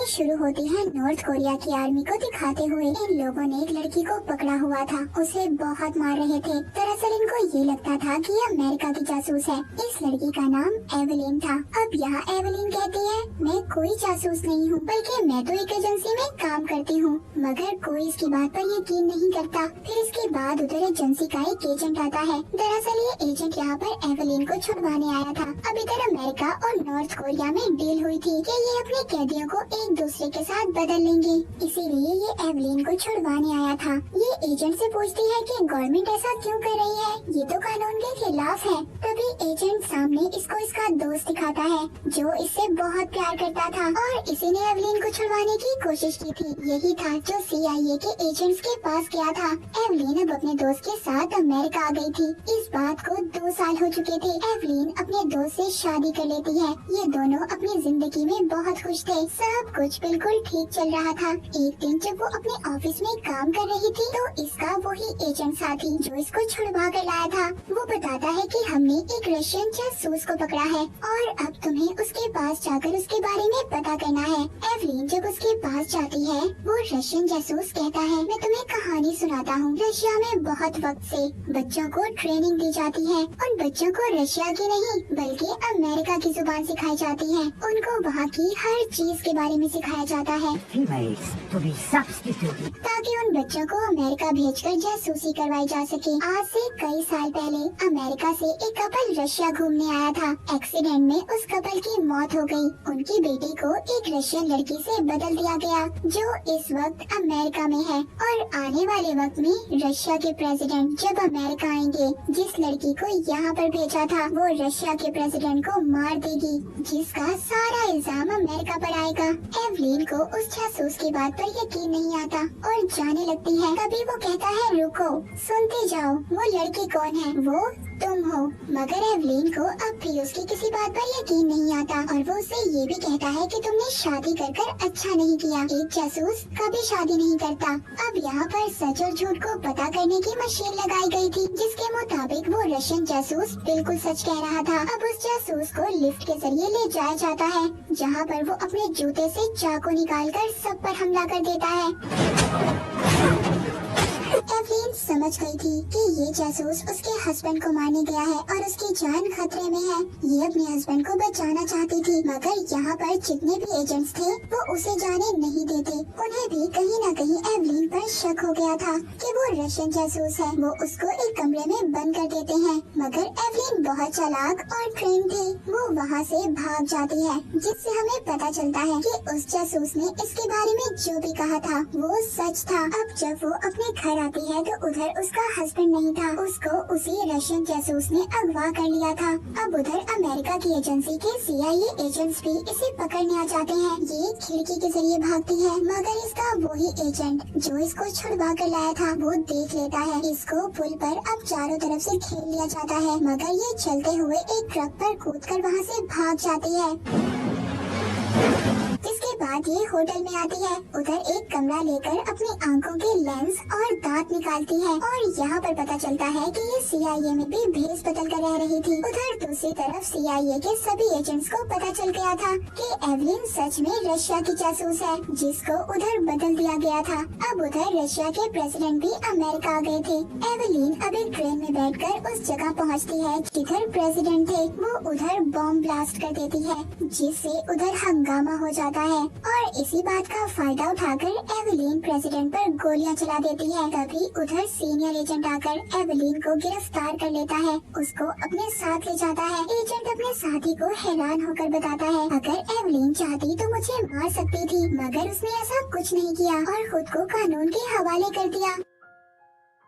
शुरू होती है नॉर्थ कोरिया की आर्मी को दिखाते हुए। इन लोगों ने एक लड़की को पकड़ा हुआ था, उसे बहुत मार रहे थे। दरअसल इनको ये लगता था कि ये अमेरिका की जासूस है। इस लड़की का नाम एवेलिन था। अब यहाँ एवेलिन कहती है, मैं कोई जासूस नहीं हूँ, बल्कि मैं तो एक एजेंसी में काम करती हूँ। मगर कोई इसकी बात पर यकीन नहीं करता। फिर इसके बाद उधर एजेंसी का एक एजेंट आता है। दरअसल ये एजेंट यहाँ पर एवेलिन को छुड़वाने आया था। अब इधर अमेरिका और नॉर्थ कोरिया में डील हुई थी कि ये अपने कैदियों को एक दूसरे के साथ बदल लेंगे, इसीलिए ये एवेलिन को छुड़वाने आया था। ये एजेंट से पूछती है कि गवर्नमेंट ऐसा क्यों कर रही है, ये तो कानून के खिलाफ है। तभी एजेंट सामने इसको इसका दोस्त दिखाता है जो इससे बहुत प्यार करता था और इसी ने एवेलिन को छुड़वाने की कोशिश की थी। यही था जो CIA के एजेंट्स के पास गया था। एवेलिन अब अपने दोस्त के साथ अमेरिका आ गई थी। इस बात को 2 साल हो चुके थे। एवेलिन अपने दोस्त से शादी कर लेती है। ये दोनों अपनी जिंदगी में बहुत खुश थे। सब कुछ बिल्कुल ठीक चल रहा था। एक दिन जब वो अपने ऑफिस में काम कर रही थी तो इसका वही एजेंट साथी जो इसको छुड़वा कर लाया था, वो बताता है कि हमने एक रशियन जासूस को पकड़ा है और अब तुम्हें उसके पास जाकर उसके बारे में पता करना है। एवेलिन जब उसके पास जाती है, वो रशियन जासूस कहता है, मैं तुम्हें कहानी सुनाता हूँ। रशिया में बहुत वक्त से बच्चों को ट्रेनिंग दी जाती है। उन बच्चों को रशिया की नहीं बल्कि अमेरिका की जुबान सिखाई जाती है। उनको वहाँ की हर चीज के बारे में सिखाया जाता है ताकि उन बच्चों को अमेरिका भेजकर जासूसी करवाई जा सके। आज से कई साल पहले अमेरिका से एक कपल रशिया घूमने आया था। एक्सीडेंट में उस कपल की मौत हो गई। उनकी बेटी को एक रशियन लड़की से बदल दिया गया जो इस वक्त अमेरिका में है और आने वाले वक्त में रशिया के प्रेसिडेंट जब अमेरिका आएंगे, जिस लड़की को यहाँ पर भेजा था वो रशिया के प्रेसिडेंट को मार देगी, जिसका सारा इल्जाम अमेरिका पर आएगा। एवेलिन को उस जासूस की बात पर यकीन नहीं आता और जाने लगती है। तभी वो कहता है, रुको, सुनते जाओ, वो लड़की कौन है? वो तुम हो। मगर एवेलिन को अब भी उसकी किसी बात पर यकीन नहीं आता और वो उसे ये भी कहता है कि तुमने शादी कर अच्छा नहीं किया। एक जासूस कभी शादी नहीं करता। अब यहाँ पर सच और झूठ को पता करने की मशीन लगाई गई थी, जिसके मुताबिक वो रशियन जासूस बिल्कुल सच कह रहा था। अब उस जासूस को लिफ्ट के जरिए ले जाया जाता है, जहाँ पर वो अपने जूते से चाकू निकालकर सब पर हमला कर देता है। एवेलिन समझ गई थी कि ये जासूस उसके हस्बैंड को मारने गया है और उसकी जान खतरे में है। ये अपने हस्बैंड को बचाना चाहती थी, मगर यहाँ पर जितने भी एजेंट्स थे वो उसे जाने नहीं देते। उन्हें भी कहीं न कहीं एवेलिन पर शक हो गया था कि वो रशियन जासूस है। वो उसको एक कमरे में बंद कर देते हैं, मगर एवेलिन बहुत चालाक और ट्रेन थी। वो वहाँ से भाग जाती है, जिससे हमें पता चलता है कि उस जासूस ने इसके बारे में जो भी कहा था वो सच था। अब जब वो अपने घर आती है तो उधर उसका हस्बैंड नहीं था, उसको उसी रशियन जासूस ने अगवा कर लिया था। अब उधर अमेरिका की एजेंसी के CIA एजेंट्स भी इसे पकड़ने आ जाते हैं। ये खिड़की के जरिए भागती है, मगर इसका वही एजेंट जो इसको छुड़वा कर लाया था वो देख लेता है। इसको पुल पर अब चारों तरफ से घेर लिया जाता है, मगर ये चलते हुए एक ट्रक पर कूदकर वहाँ से भाग जाती है। इसके बाद ये होटल में आती है। उधर एक कमरा लेकर अपनी आंखों के लेंस और दांत निकालती है और यहाँ पर पता चलता है कि ये CIA में भी भेस बदल कर रह रही थी। उधर दूसरी तरफ CIA के सभी एजेंट्स को पता चल गया था कि एवेलिन सच में रशिया की जासूस है, जिसको उधर बदल दिया गया था। अब उधर रशिया के प्रेसिडेंट भी अमेरिका आ गए थे। एवेलिन अब एक ट्रेन में बैठकर उस जगह पहुँचती है जिधर प्रेसिडेंट थे। वो उधर बॉम्ब ब्लास्ट कर देती है, जिससे उधर हंगामा हो जाता है और इसी बात का फायदा उठाकर एवेलिन प्रेसिडेंट पर गोलियां चला देती है। तभी उधर सीनियर एजेंट आकर एवेलिन को गिरफ्तार कर लेता है, उसको अपने साथ ले जाता है। एजेंट अपने साथी को हैरान होकर बताता है, अगर एवेलिन चाहती तो मुझे मार सकती थी, मगर उसने ऐसा कुछ नहीं किया और खुद को कानून के हवाले कर दिया।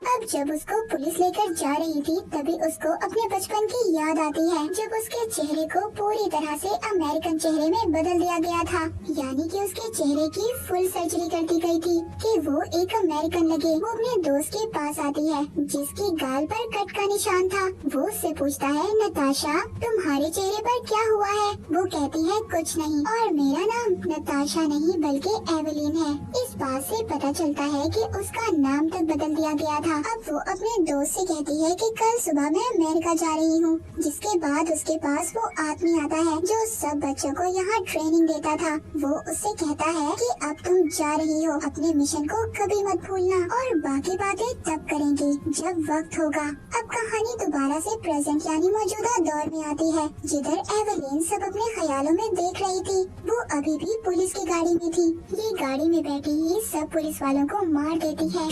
अब जब उसको पुलिस लेकर जा रही थी तभी उसको अपने बचपन की याद आती है, जब उसके चेहरे को पूरी तरह से अमेरिकन चेहरे में बदल दिया गया था। यानी कि उसके चेहरे की फुल सर्जरी कर दी गई थी कि वो एक अमेरिकन लगे। वो अपने दोस्त के पास आती है जिसकी गाल पर कट का निशान था। वो उससे पूछता है, नताशा तुम्हारे चेहरे पर क्या हुआ है? वो कहती है, कुछ नहीं, और मेरा नाम नताशा नहीं बल्कि एवेलिन है। इस बात से पता चलता है कि उसका नाम तक बदल दिया गया था। था। अब वो अपने दोस्त से कहती है कि कल सुबह मैं अमेरिका जा रही हूँ। जिसके बाद उसके पास वो आदमी आता है जो सब बच्चों को यहाँ ट्रेनिंग देता था। वो उससे कहता है कि अब तुम जा रही हो, अपने मिशन को कभी मत भूलना और बाकी बातें तब करेंगे जब वक्त होगा। अब कहानी दोबारा से प्रेजेंट यानी मौजूदा दौर में आती है, जिधर एवेलिन सब अपने ख्यालों में देख रही थी। वो अभी भी पुलिस की गाड़ी में थी। ये गाड़ी में बैठी ही सब पुलिस वालों को मार देती है,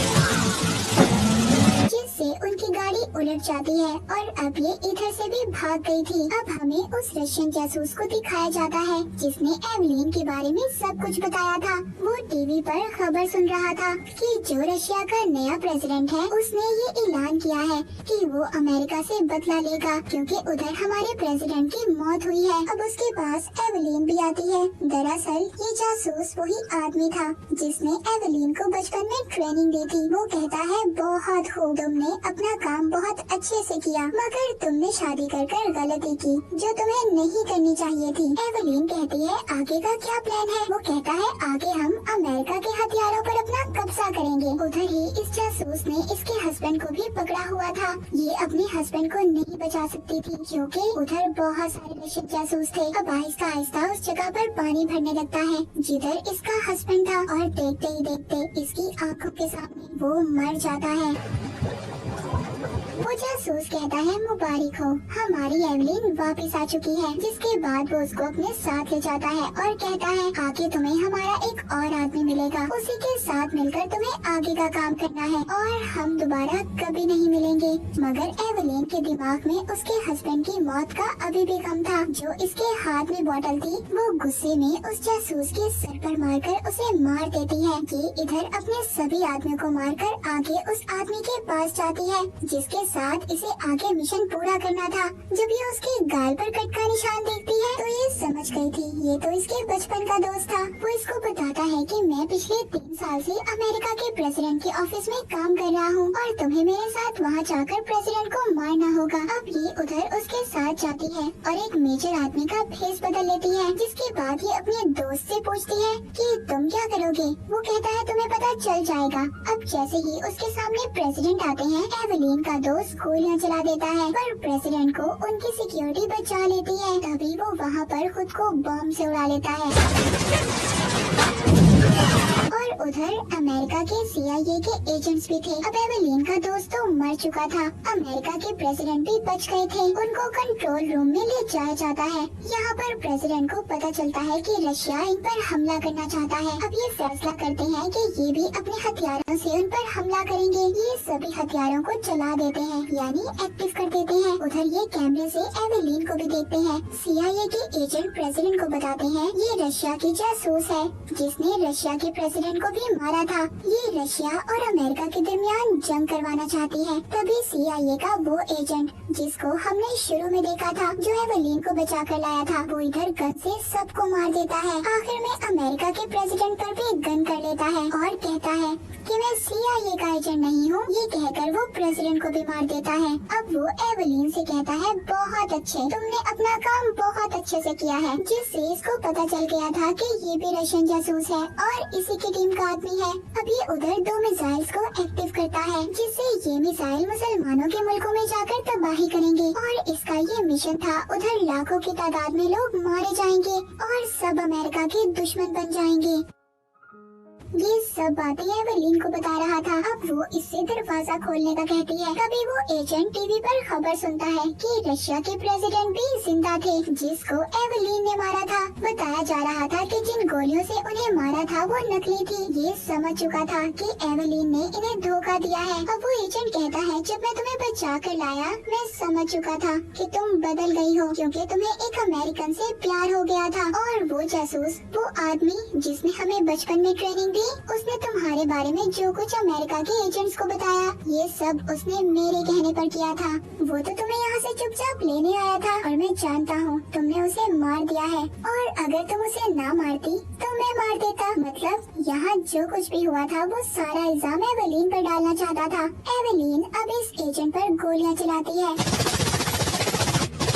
जिससे उनकी गाड़ी उलट जाती है और अब ये इधर से भी भाग गई थी। अब हमें उस रशियन जासूस को दिखाया जाता है जिसने एवेलिन के बारे में सब कुछ बताया था। वो टीवी पर खबर सुन रहा था कि जो रशिया का नया प्रेसिडेंट है उसने ये ऐलान किया है कि वो अमेरिका से बदला लेगा क्योंकि उधर हमारे प्रेसिडेंट की मौत हुई है। अब उसके पास एवेलिन भी आती है। दरअसल ये जासूस वही आदमी था जिसने एवेलिन को बचपन में ट्रेनिंग दी थी। वो कहता है बहुत खूब, तुमने अपना काम बहुत अच्छे से किया, मगर तुमने शादी कर गलती की जो तुम्हें नहीं करनी चाहिए थी। एवेलिन कहती है आगे का क्या प्लान है? वो कहता है आगे हम अमेरिका के हथियारों पर अपना कब्जा करेंगे। उधर ही इस जासूस ने इसके हस्बैंड को भी पकड़ा हुआ था। ये अपने हस्बैंड को नहीं बचा सकती थी क्योंकि उधर बहुत सारे रशियन जासूस थे। अब आहिस्ता आहिस्ता उस जगह पर पानी भरने लगता है जिधर इसका हस्बैंड था और देखते ही देखते इसकी आंखों के सामने वो मर जाता है। वो जासूस कहता है मुबारक हो, हमारी एवेलिन वापस आ चुकी है। जिसके बाद वो उसको अपने साथ ले जाता है और कहता है आगे तुम्हें हमारा एक और आदमी मिलेगा, उसी के साथ मिलकर तुम्हें आगे का काम करना है और हम दोबारा कभी नहीं मिलेंगे। मगर एवेलिन के दिमाग में उसके हस्बैंड की मौत का अभी भी गम था। जो इसके हाथ में बोतल थी वो गुस्से में उस जासूस के सर पर मारकर उसे मार देती है। ये इधर अपने सभी आदमियों को मारकर आगे उस आदमी के पास जाती है जिसके साथ इसे आगे मिशन पूरा करना था। जब ये उसके गाल पर कट का निशान देखती है तो ये समझ गई थी ये तो इसके बचपन का दोस्त था। वो इसको बताता है कि मैं पिछले 3 साल से अमेरिका के प्रेसिडेंट के ऑफिस में काम कर रहा हूँ और तुम्हें मेरे साथ वहाँ जाकर प्रेसिडेंट को मारना होगा। अब ये उधर उसके साथ जाती है और एक मेजर आदमी का भेष बदल लेती है। जिसके बाद ये अपने दोस्त से पूछती है कि तुम क्या करोगे? वो कहता है तुम्हें पता चल जाएगा। अब जैसे ही उसके सामने प्रेसिडेंट आते हैं एवेलिन का दोस्त गोलियां चला देता है पर प्रेसिडेंट को उनकी सिक्योरिटी बचा लेती है। तभी वो वहाँ पर खुद को बम से उड़ा लेता है। और उधर अमेरिका के CIA के एजेंट्स भी थे। अब एवेलिन का दोस्त तो मर चुका था। अमेरिका के प्रेसिडेंट भी बच गए थे। उनको कंट्रोल रूम में ले जाया जाता है। यहाँ पर प्रेसिडेंट को पता चलता है कि रशिया इन पर हमला करना चाहता है। अब ये फैसला करते हैं कि ये भी अपने हथियारों से उन पर हमला करेंगे। ये सभी हथियारों को चला देते हैं यानी एक्टिव कर देते हैं। उधर ये कैमरे से एवेलिन को भी देखते हैं। CIA के एजेंट प्रेसिडेंट को बताते हैं ये रशिया की जासूस है जिसने रशिया के प्रेसिडेंट को भी मारा था। ये रशिया और अमेरिका के दरमियान जंग करवाना चाहती है। तभी CIA का वो एजेंट जिसको हमने शुरू में देखा था जो एवेलिन को बचा कर लाया था वो इधर गन से सबको मार देता है। आखिर में अमेरिका के प्रेसिडेंट पर भी गन कर लेता है और कहता है कि मैं CIA का एजेंट नहीं हूँ। ये कहकर वो प्रेसिडेंट को भी मार देता है। अब वो एवेलिन से कहता है बहुत अच्छे, तुमने अपना काम बहुत अच्छे से किया है। जिससे इसको पता चल गया था कि ये भी रशियन जासूस है और इसी की टीम का आदमी है। अब ये उधर 2 मिसाइल्स को एक्टिव करता है जिससे ये मिसाइल मुसलमानों के मुल्कों में जाकर तबाही करेंगे और इसका ये मिशन था। उधर लाखों की तादाद में लोग मारे जाएंगे और सब अमेरिका के दुश्मन बन जाएंगे। ये सब बातें एवेलिन को बता रहा था। अब वो इससे दरवाजा खोलने का कहती है। तभी वो एजेंट टीवी पर खबर सुनता है कि रशिया के प्रेसिडेंट भी जिंदा थे जिसको एवेलिन ने मारा था। बताया जा रहा था कि जिन गोलियों से उन्हें मारा था वो नकली थी। ये समझ चुका था कि एवेलिन ने इन्हें धोखा दिया है। अब वो एजेंट कहता है जब मैं तुम्हें बचा कर लाया मैं समझ चुका था कि तुम बदल गई हो क्योंकि तुम्हें एक अमेरिकन से प्यार हो गया था। और वो जासूस वो आदमी जिसने हमें बचपन में ट्रेनिंग दी उसने तुम्हारे बारे में जो कुछ अमेरिका के एजेंट्स को बताया ये सब उसने मेरे कहने पर किया था। वो तो तुम्हें यहाँ से चुपचाप लेने आया था और मैं जानता हूँ तुमने उसे मार दिया है और अगर तुम उसे ना मारती तो मैं मार देता। मतलब यहाँ जो कुछ भी हुआ था वो सारा इल्जाम एवेलिन पर डालना चाहता था। एवेलिन अब इस एजेंट पर गोलियाँ चलाती है।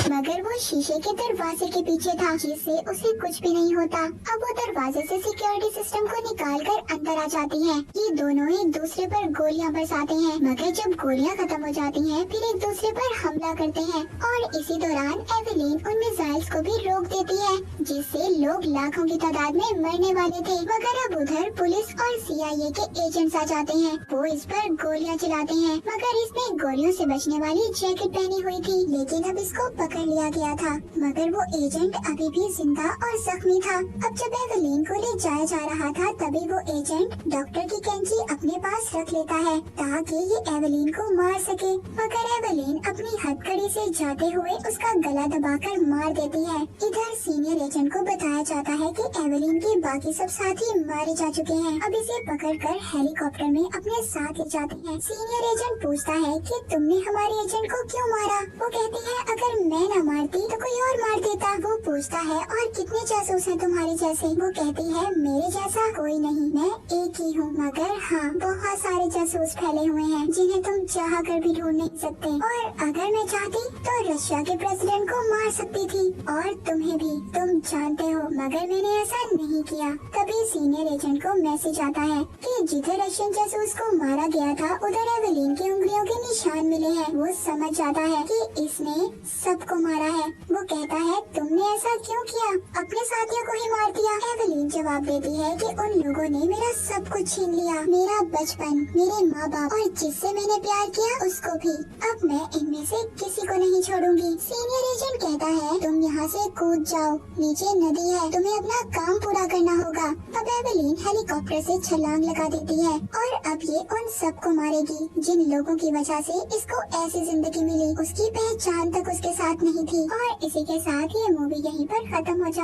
मगर वो शीशे के दरवाजे के पीछे था, जिससे उसे कुछ भी नहीं होता। अब वो दरवाजे से सिक्योरिटी सिस्टम को निकाल कर अंदर आ जाती है। ये दोनों एक दूसरे पर गोलियां बरसाते हैं, मगर जब गोलियां खत्म हो जाती हैं, फिर एक दूसरे पर हमला करते हैं और इसी दौरान एवेलिन उन मिसाइल्स को भी रोक देती है, जिससे लोग लाखों की तादाद में मरने वाले थे। मगर अब उधर पुलिस और CIA के एजेंट्स आ जाते हैं। वो इस पर गोलियां चलाते हैं, मगर इसने गोलियों से बचने वाली जैकेट पहनी हुई थी, लेकिन अब इसको पकड़ लिया गया था। मगर वो एजेंट अभी भी जिंदा और जख्मी था। अब जब एवेलिन को ले जाया जा रहा था, तभी वो एजेंट डॉक्टर की कैंची अपने पास रख लेता है ताकि ये एवेलिन को मार सके। मगर एवेलिन अपनी हथकड़ी से जाते हुए उसका गला दबाकर मार देती है। इधर सीनियर एजेंट को बताया जाता है कि एवेलिन के बाकी सब साथी मारे जा चुके हैं। अब इसे पकड़कर हेलीकॉप्टर में अपने साथ ले जाते हैं। सीनियर एजेंट पूछता है कि तुमने हमारे एजेंट को क्यों मारा? वो कहती है अगर मैं न मारती तो कोई और मार देता। वो पूछता है और कितने जासूस हैं तुम्हारे जैसे? वो कहती है मेरे जैसा कोई नहीं, मैं एक ही हूँ, मगर हाँ बहुत सारे जासूस फैले हुए हैं जिन्हें तुम चाह कर भी ढूंढ नहीं सकते, और अगर मैं चाहती तो रशिया के प्रेसिडेंट को मार सकती थी और तुम्हें भी, तुम जानते हो, मगर मैंने ऐसा नहीं किया। तभी सीनियर एजेंट को मैसेज आता है कि जिधर रशियन जासूस को मारा गया था उधर एवेलिन की उंगलियों के निशान मिले हैं। वो समझ जाता है कि इसने सबको मारा है। वो कहता है तुमने ऐसा क्यों किया? अपने साथियों को ही मार दिया। एवेलिन जवाब देती है कि उन लोगों ने मेरा सब कुछ छीन लिया, मेरा बचपन, मेरे माँ बाप और जिससे मैंने प्यार किया उसको भी। अब मैं इनमें से किसी को नहीं छोड़ूंगी। सीनियर एजेंट कहता है तुम यहाँ से कूद जाओ, नीचे नदी है, तुम्हें अपना काम पूरा करना होगा। अब एवेलिन हेलीकॉप्टर से छलांग लगा देती है और अब ये उन सबको मारेगी जिन लोगों की वजह से इसको ऐसी जिंदगी मिली। उसकी पहचान तक उसके साथ नहीं थी। और इसी के साथ ये मूवी यहीं पर खत्म हो जाती है।